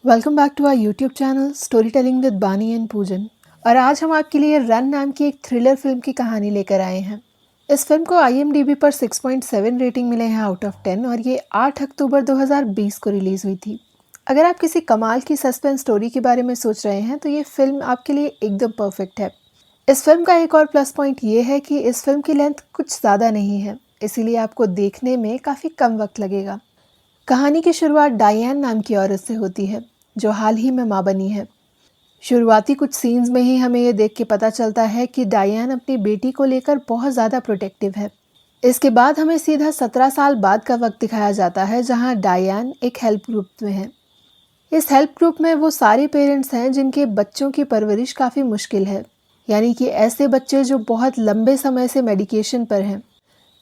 Welcome back to our YouTube channel story telling with Bani and Poojan. और आज हम आपके लिए रन नाम की एक थ्रिलर फिल्म की कहानी लेकर आए हैं। इस फिल्म को IMDb पर 6.7 रेटिंग मिले हैं आउट ऑफ 10 और ये 8 अक्टूबर 2020 को रिलीज़ हुई थी। अगर आप किसी कमाल की सस्पेंस स्टोरी के बारे में सोच रहे हैं तो ये फिल्म आपके लिए एकदम परफेक्ट है। इस फिल्म का एक और प्लस पॉइंट ये है कि इस फिल्म की लेंथ कुछ ज़्यादा नहीं है, इसीलिए आपको देखने में काफ़ी कम वक्त लगेगा। कहानी की शुरुआत डायन नाम की औरत से होती है जो हाल ही में माँ बनी है। शुरुआती कुछ सीन्स में ही हमें ये देख के पता चलता है कि डायन अपनी बेटी को लेकर बहुत ज़्यादा प्रोटेक्टिव है। इसके बाद हमें सीधा 17 साल बाद का वक्त दिखाया जाता है जहाँ डायन एक हेल्प ग्रुप में है। इस हेल्प ग्रुप में वो सारे पेरेंट्स हैं जिनके बच्चों की परवरिश काफ़ी मुश्किल है, यानी कि ऐसे बच्चे जो बहुत लंबे समय से मेडिकेशन पर हैं।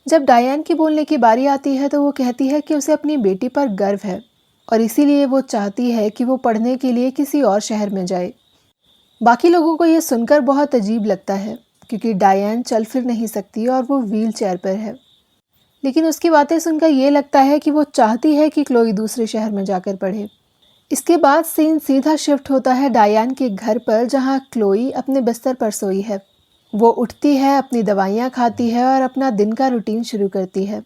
जब डायन की बोलने की बारी आती है तो वो कहती है कि उसे अपनी बेटी पर गर्व है और इसीलिए वो चाहती है कि वो पढ़ने के लिए किसी और शहर में जाए। बाकी लोगों को ये सुनकर बहुत अजीब लगता है क्योंकि डायन चल फिर नहीं सकती और वो व्हील चेयर पर है। लेकिन उसकी बातें सुनकर ये लगता है कि वो चाहती है कि क्लोई दूसरे शहर में जाकर पढ़े। इसके बाद सीन सीधा शिफ्ट होता है डायन के घर पर जहाँ क्लोई अपने बिस्तर पर सोई है। वो उठती है, अपनी दवाइयाँ खाती है और अपना दिन का रूटीन शुरू करती है।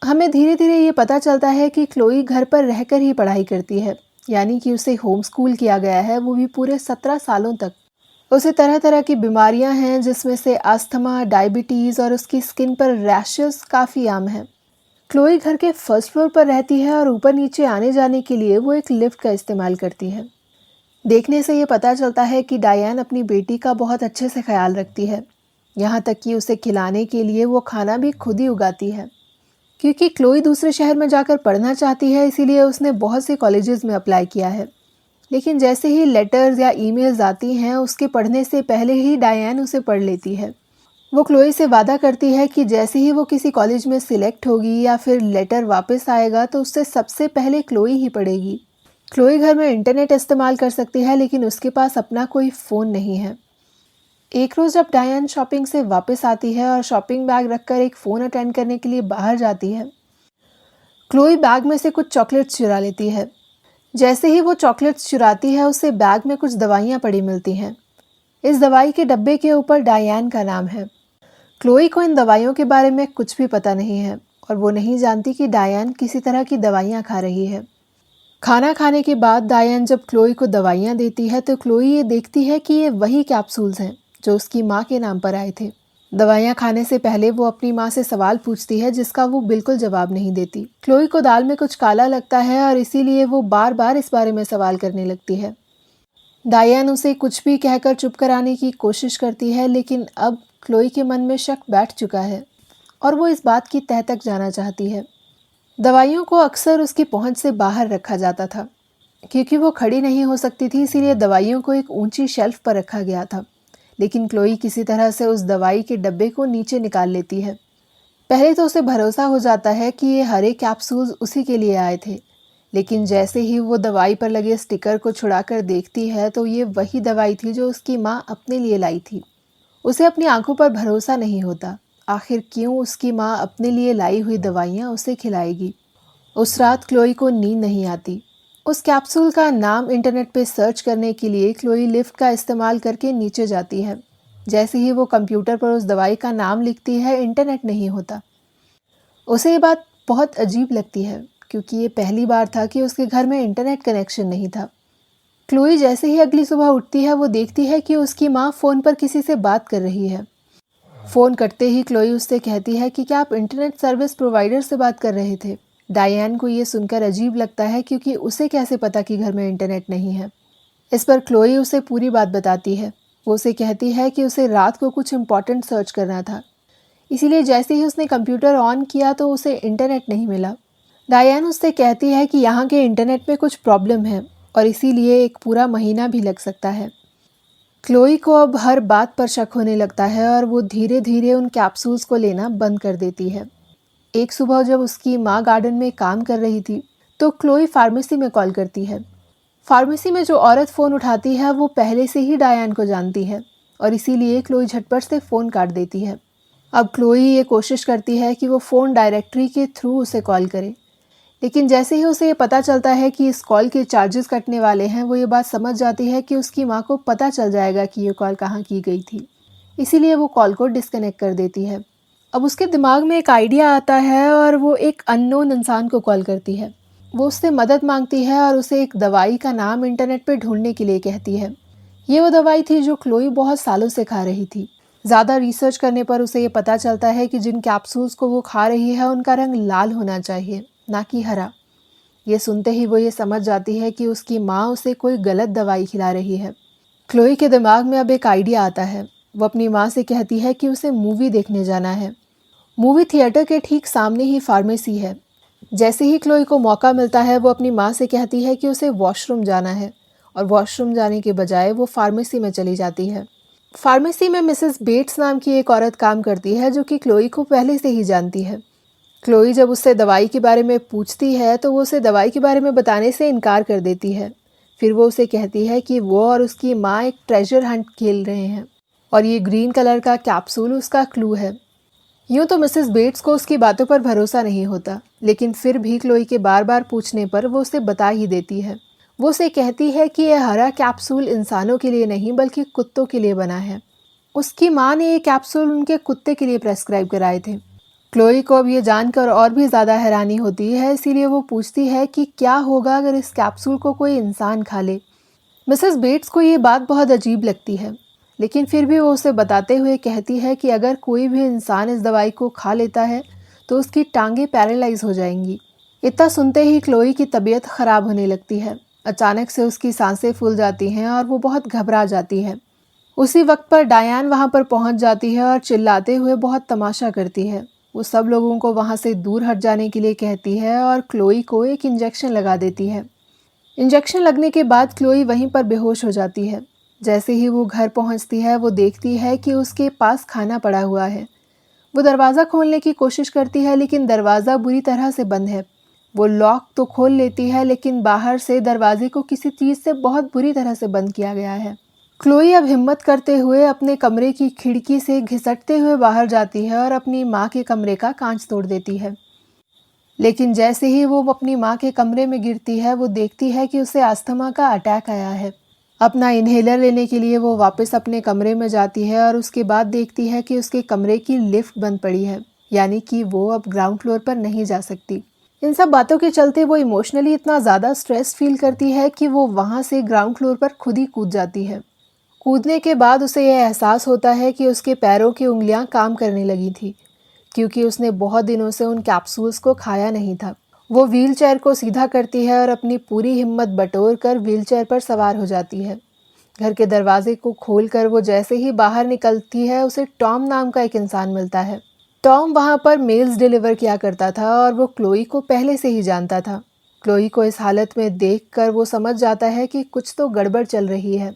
हमें धीरे धीरे ये पता चलता है कि क्लोई घर पर रहकर ही पढ़ाई करती है, यानी कि उसे होम स्कूल किया गया है, वो भी पूरे 17 सालों तक। उसे तरह तरह की बीमारियां हैं जिसमें से अस्थमा, डायबिटीज़ और उसकी स्किन पर रैशेस काफ़ी आम हैं। क्लोई घर के फर्स्ट फ्लोर पर रहती है और ऊपर नीचे आने जाने के लिए वो एक लिफ्ट का इस्तेमाल करती है। देखने से ये पता चलता है कि डायन अपनी बेटी का बहुत अच्छे से ख्याल रखती है, यहाँ तक कि उसे खिलाने के लिए वो खाना भी खुद ही उगाती है। क्योंकि क्लोई दूसरे शहर में जाकर पढ़ना चाहती है इसीलिए उसने बहुत से कॉलेजेस में अप्लाई किया है। लेकिन जैसे ही लेटर्स या ईमेल्स आती हैं उसके पढ़ने से पहले ही डायन उसे पढ़ लेती है। वो क्लोई से वादा करती है कि जैसे ही वो किसी कॉलेज में सिलेक्ट होगी या फिर लेटर वापस आएगा तो उससे सबसे पहले क्लोई ही पढ़ेगी। क्लोई घर में इंटरनेट इस्तेमाल कर सकती है लेकिन उसके पास अपना कोई फ़ोन नहीं है। एक रोज़ जब डायन शॉपिंग से वापस आती है और शॉपिंग बैग रखकर एक फ़ोन अटेंड करने के लिए बाहर जाती है, क्लोई बैग में से कुछ चॉकलेट्स चुरा लेती है। जैसे ही वो चॉकलेट्स चुराती है उसे बैग में कुछ दवाइयाँ पड़ी मिलती हैं। इस दवाई के डब्बे के ऊपर डायन का नाम है। क्लोई को इन दवाइयों के बारे में कुछ भी पता नहीं है और वो नहीं जानती कि डायन किसी तरह की दवाइयाँ खा रही है। खाना खाने के बाद डायन जब क्लोई को दवाइयाँ देती है तो क्लोई ये देखती है कि ये वही कैप्सूल्स हैं जो उसकी माँ के नाम पर आए थे। दवाइयाँ खाने से पहले वो अपनी माँ से सवाल पूछती है जिसका वो बिल्कुल जवाब नहीं देती। क्लोई को दाल में कुछ काला लगता है और इसीलिए वो बार बार इस बारे में सवाल करने लगती है। डायन उसे कुछ भी कहकर चुप कराने की कोशिश करती है लेकिन अब क्लोई के मन में शक बैठ चुका है और वो इस बात की तह तक जाना चाहती है। दवाइयों को अक्सर उसकी पहुंच से बाहर रखा जाता था। क्योंकि वो खड़ी नहीं हो सकती थी इसीलिए दवाइयों को एक ऊंची शेल्फ पर रखा गया था। लेकिन क्लोई किसी तरह से उस दवाई के डब्बे को नीचे निकाल लेती है। पहले तो उसे भरोसा हो जाता है कि ये हरे कैप्सूल्स उसी के लिए आए थे, लेकिन जैसे ही वो दवाई पर लगे स्टिकर को छुड़ाकर देखती है तो ये वही दवाई थी जो उसकी माँ अपने लिए लाई थी। उसे अपनी आंखों पर भरोसा नहीं होता। आखिर क्यों उसकी माँ अपने लिए लाई हुई दवाइयाँ उसे खिलाएगी। उस रात क्लोई को नींद नहीं आती। उस कैप्सूल का नाम इंटरनेट पे सर्च करने के लिए क्लोई लिफ्ट का इस्तेमाल करके नीचे जाती है। जैसे ही वो कंप्यूटर पर उस दवाई का नाम लिखती है इंटरनेट नहीं होता। उसे ये बात बहुत अजीब लगती है क्योंकि ये पहली बार था कि उसके घर में इंटरनेट कनेक्शन नहीं था। क्लोई जैसे ही अगली सुबह उठती है वो देखती है कि उसकी माँ फ़ोन पर किसी से बात कर रही है। फ़ोन कटते ही क्लोई उससे कहती है कि क्या आप इंटरनेट सर्विस प्रोवाइडर से बात कर रहे थे। डायन को ये सुनकर अजीब लगता है क्योंकि उसे कैसे पता कि घर में इंटरनेट नहीं है। इस पर क्लोई उसे पूरी बात बताती है। वो उसे कहती है कि उसे रात को कुछ इम्पोर्टेंट सर्च करना था, इसीलिए जैसे ही उसने कंप्यूटर ऑन किया तो उसे इंटरनेट नहीं मिला। डायन उससे कहती है कि यहाँ के इंटरनेट में कुछ प्रॉब्लम है और इसीलिए एक पूरा महीना भी लग सकता है। क्लोई को अब हर बात पर शक होने लगता है और वो धीरे धीरे उन कैप्सूल्स को लेना बंद कर देती है। एक सुबह जब उसकी माँ गार्डन में काम कर रही थी तो क्लोई फार्मेसी में कॉल करती है। फार्मेसी में जो औरत फ़ोन उठाती है वो पहले से ही डायन को जानती है और इसीलिए क्लोई झटपट से फ़ोन काट देती है। अब क्लोई ये कोशिश करती है कि वो फ़ोन डायरेक्टरी के थ्रू उसे कॉल करे, लेकिन जैसे ही उसे ये पता चलता है कि इस कॉल के चार्जेस कटने वाले हैं, वो ये बात समझ जाती है कि उसकी माँ को पता चल जाएगा कि ये कॉल कहाँ की गई थी। इसीलिए वो कॉल को डिस्कनेक्ट कर देती है। अब उसके दिमाग में एक आइडिया आता है और वो एक अननोन इंसान को कॉल करती है। वो उससे मदद मांगती है और उसे एक दवाई का नाम इंटरनेट पे ढूंढने के लिए कहती है। ये वो दवाई थी जो क्लोई बहुत सालों से खा रही थी। ज़्यादा रिसर्च करने पर उसे ये पता चलता है कि जिन कैप्सूल्स को वो खा रही है उनका रंग लाल होना चाहिए, ना कि हरा। ये सुनते ही वो ये समझ जाती है कि उसकी माँ उसे कोई गलत दवाई खिला रही है। क्लोई के दिमाग में अब एक आइडिया आता है। वो अपनी माँ से कहती है कि उसे मूवी देखने जाना है। मूवी थिएटर के ठीक सामने ही फार्मेसी है। जैसे ही क्लोई को मौका मिलता है, वो अपनी माँ से कहती है कि उसे वॉशरूम जाना है और वॉशरूम जाने के बजाय वो फार्मेसी में चली जाती है। फार्मेसी में मिसेस बेट्स नाम की एक औरत काम करती है जो कि क्लोई को पहले से ही जानती है। क्लोई जब उससे दवाई के बारे में पूछती है तो वो उसे दवाई के बारे में बताने से इनकार कर देती है। फिर वो उसे कहती है कि वो और उसकी माँ एक ट्रेजर हंट खेल रहे हैं और ये ग्रीन कलर का कैप्सूल उसका क्लू है। यूँ तो मिसेस बेट्स को उसकी बातों पर भरोसा नहीं होता, लेकिन फिर भी क्लोई के बार बार पूछने पर वो उसे बता ही देती है। वो उसे कहती है कि यह हरा कैप्सूल इंसानों के लिए नहीं बल्कि कुत्तों के लिए बना है। उसकी माँ ने ये कैप्सूल उनके कुत्ते के लिए प्रेस्क्राइब कराए थे। क्लोई को अब ये जानकर और भी ज़्यादा हैरानी होती है, इसीलिए वो पूछती है कि क्या होगा अगर इस कैप्सूल को कोई इंसान खा ले। मिसेस बेट्स को ये बात बहुत अजीब लगती है, लेकिन फिर भी वो उसे बताते हुए कहती है कि अगर कोई भी इंसान इस दवाई को खा लेता है तो उसकी टांगें पैरालाइज हो जाएंगी। इतना सुनते ही क्लोई की तबीयत खराब होने लगती है। अचानक से उसकी सांसें फूल जाती हैं और वो बहुत घबरा जाती है। उसी वक्त पर डायन वहाँ पर पहुँच जाती है और चिल्लाते हुए बहुत तमाशा करती है। वो सब लोगों को वहाँ से दूर हट जाने के लिए कहती है और क्लोई को एक इंजेक्शन लगा देती है। इंजेक्शन लगने के बाद क्लोई वहीं पर बेहोश हो जाती है। जैसे ही वो घर पहुँचती है, वो देखती है कि उसके पास खाना पड़ा हुआ है। वो दरवाज़ा खोलने की कोशिश करती है, लेकिन दरवाज़ा बुरी तरह से बंद है। वो लॉक तो खोल लेती है, लेकिन बाहर से दरवाजे को किसी चीज़ से बहुत बुरी तरह से बंद किया गया है। क्लोई अब हिम्मत करते हुए अपने कमरे की खिड़की से घिसटते हुए बाहर जाती है और अपनी माँ के कमरे का कांच तोड़ देती है। लेकिन जैसे ही वो अपनी माँ के कमरे में गिरती है, वो देखती है कि उसे अस्थमा का अटैक आया है। अपना इन्हेलर लेने के लिए वो वापस अपने कमरे में जाती है और उसके बाद देखती है कि उसके कमरे की लिफ्ट बंद पड़ी है, यानी कि वो अब ग्राउंड फ्लोर पर नहीं जा सकती। इन सब बातों के चलते वो इमोशनली इतना ज़्यादा स्ट्रेस फील करती है कि वो वहाँ से ग्राउंड फ्लोर पर खुद ही कूद जाती है। कूदने के बाद उसे यह एहसास होता है कि उसके पैरों की उंगलियां काम करने लगी थी, क्योंकि उसने बहुत दिनों से उन कैप्सूल्स को खाया नहीं था। वो व्हीलचेयर को सीधा करती है और अपनी पूरी हिम्मत बटोर कर व्हीलचेयर पर सवार हो जाती है। घर के दरवाजे को खोलकर वो जैसे ही बाहर निकलती है, उसे टॉम नाम का एक इंसान मिलता है। टॉम वहाँ पर मेल्स डिलीवर किया करता था और वो क्लोई को पहले से ही जानता था। क्लोई को इस हालत में देखकर वो समझ जाता है कि कुछ तो गड़बड़ चल रही है।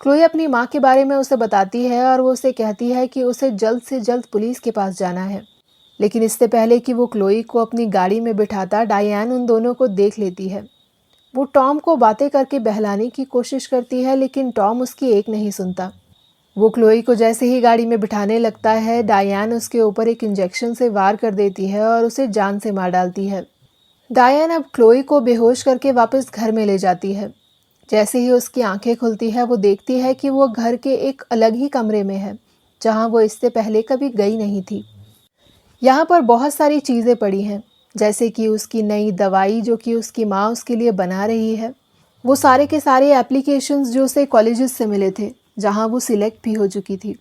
क्लोई अपनी माँ के बारे में उसे बताती है और वो उसे कहती है कि उसे जल्द से जल्द पुलिस के पास जाना है। लेकिन इससे पहले कि वो क्लोई को अपनी गाड़ी में बिठाता, डायन उन दोनों को देख लेती है। वो टॉम को बातें करके बहलाने की कोशिश करती है, लेकिन टॉम उसकी एक नहीं सुनता। वो क्लोई को जैसे ही गाड़ी में बिठाने लगता है, डायन उसके ऊपर एक इंजेक्शन से वार कर देती है और उसे जान से मार डालती है। डायन अब क्लोई को बेहोश करके वापस घर में ले जाती है। जैसे ही उसकी आंखें खुलती है, वो देखती है कि वो घर के एक अलग ही कमरे में है, जहां वो इससे पहले कभी गई नहीं थी। यहाँ पर बहुत सारी चीज़ें पड़ी हैं, जैसे कि उसकी नई दवाई जो कि उसकी माँ उसके लिए बना रही है, वो सारे के सारे एप्लीकेशंस जो उसे कॉलेजेस से मिले थे, जहाँ वो सिलेक्ट भी हो चुकी थी।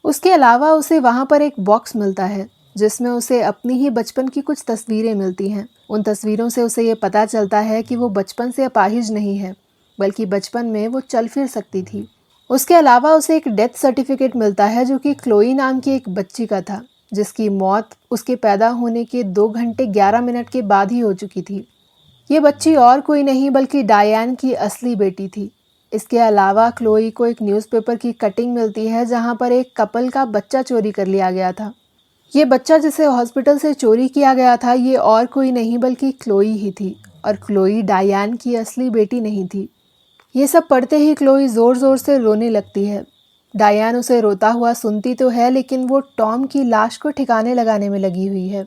उसके अलावा उसे वहाँ पर एक बॉक्स मिलता है जिसमें उसे अपनी ही बचपन की कुछ तस्वीरें मिलती हैं। उन तस्वीरों से उसे ये पता चलता है कि वो बचपन से अपाहिज नहीं है, बल्कि बचपन में वो चल फिर सकती थी। उसके अलावा उसे एक डेथ सर्टिफिकेट मिलता है जो कि क्लोई नाम की एक बच्ची का था, जिसकी मौत उसके पैदा होने के 2 घंटे 11 मिनट के बाद ही हो चुकी थी। ये बच्ची और कोई नहीं बल्कि डायन की असली बेटी थी। इसके अलावा क्लोई को एक न्यूज़पेपर की कटिंग मिलती है जहां पर एक कपल का बच्चा चोरी कर लिया गया था। ये बच्चा जिसे हॉस्पिटल से चोरी किया गया था, ये और कोई नहीं बल्कि क्लोई ही थी, और क्लोई डायन की असली बेटी नहीं थी। ये सब पढ़ते ही क्लोई ज़ोर ज़ोर से रोने लगती है। डायन उसे रोता हुआ सुनती तो है, लेकिन वो टॉम की लाश को ठिकाने लगाने में लगी हुई है।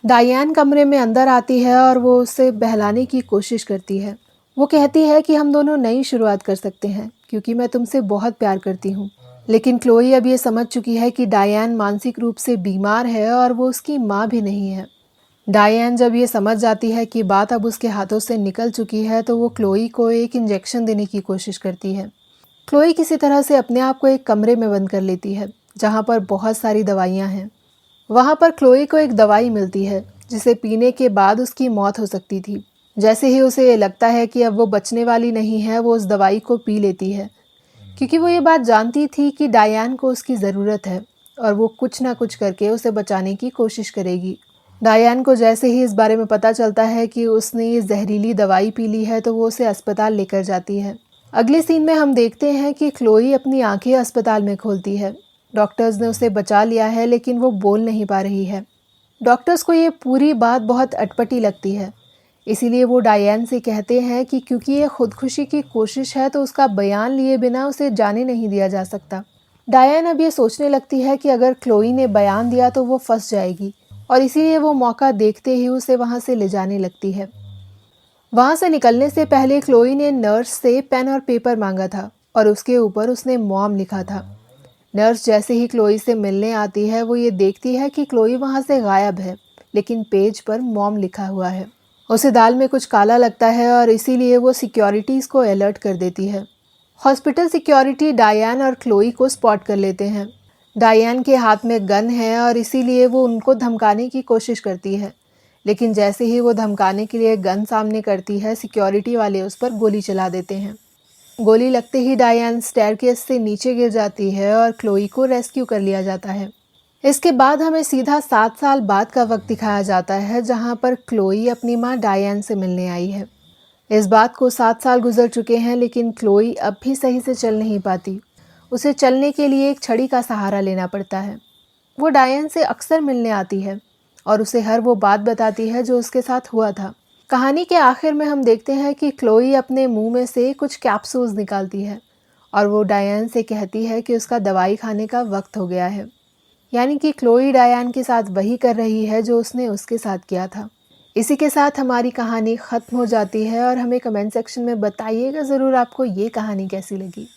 डायन कमरे में अंदर आती है और वो उसे बहलाने की कोशिश करती है। वो कहती है कि हम दोनों नई शुरुआत कर सकते हैं क्योंकि मैं तुमसे बहुत प्यार करती हूँ। लेकिन क्लोई अब ये समझ चुकी है कि डायन मानसिक रूप से बीमार है और वो उसकी माँ भी नहीं है। डायन जब ये समझ जाती है कि बात अब उसके हाथों से निकल चुकी है तो वो क्लोई को एक इंजेक्शन देने की कोशिश करती है। क्लोई किसी तरह से अपने आप को एक कमरे में बंद कर लेती है जहाँ पर बहुत सारी दवाइयाँ हैं। वहाँ पर क्लोई को एक दवाई मिलती है जिसे पीने के बाद उसकी मौत हो सकती थी। जैसे ही उसे लगता है कि अब वो बचने वाली नहीं है, वो उस दवाई को पी लेती है क्योंकि वो ये बात जानती थी कि डायन को उसकी ज़रूरत है और वो कुछ ना कुछ करके उसे बचाने की कोशिश करेगी। डायन को जैसे ही इस बारे में पता चलता है कि उसने ये जहरीली दवाई पी ली है तो वो उसे अस्पताल लेकर जाती है। अगले सीन में हम देखते हैं कि क्लोई अपनी आंखें अस्पताल में खोलती है। डॉक्टर्स ने उसे बचा लिया है लेकिन वो बोल नहीं पा रही है। डॉक्टर्स को ये पूरी बात बहुत अटपटी लगती है, इसीलिए वो डायन से कहते हैं कि क्योंकि ये खुदकुशी की कोशिश है तो उसका बयान लिए बिना उसे जाने नहीं दिया जा सकता। डायन अब ये सोचने लगती है कि अगर क्लोई ने बयान दिया तो वो फंस जाएगी और इसीलिए वो मौका देखते ही उसे वहाँ से ले जाने लगती है। वहाँ से निकलने से पहले क्लोई ने नर्स से पेन और पेपर मांगा था और उसके ऊपर उसने मॉम लिखा था। नर्स जैसे ही क्लोई से मिलने आती है वो ये देखती है कि क्लोई वहाँ से गायब है, लेकिन पेज पर मॉम लिखा हुआ है। उसे दाल में कुछ काला लगता है और इसीलिए वो सिक्योरिटीज़ को अलर्ट कर देती है। हॉस्पिटल सिक्योरिटी डायन और क्लोई को स्पॉट कर लेते हैं। डायन के हाथ में गन है और इसीलिए वो उनको धमकाने की कोशिश करती है, लेकिन जैसे ही वो धमकाने के लिए गन सामने करती है सिक्योरिटी वाले उस पर गोली चला देते हैं। गोली लगते ही डायन स्टेयरकेस से नीचे गिर जाती है और क्लोई को रेस्क्यू कर लिया जाता है। इसके बाद हमें सीधा 7 साल बाद का वक्त दिखाया जाता है जहां पर क्लोई अपनी माँ डायन से मिलने आई है। इस बात को 7 साल गुजर चुके हैं लेकिन क्लोई अब भी सही से चल नहीं पाती। उसे चलने के लिए एक छड़ी का सहारा लेना पड़ता है। वो डायन से अक्सर मिलने आती है और उसे हर वो बात बताती है जो उसके साथ हुआ था। कहानी के आखिर में हम देखते हैं कि क्लोई अपने मुंह में से कुछ कैप्सूल्स निकालती है और वो डायन से कहती है कि उसका दवाई खाने का वक्त हो गया है। यानी कि क्लोई डायन के साथ वही कर रही है जो उसने उसके साथ किया था। इसी के साथ हमारी कहानी ख़त्म हो जाती है और हमें कमेंट सेक्शन में बताइएगा ज़रूर आपको ये कहानी कैसी लगी।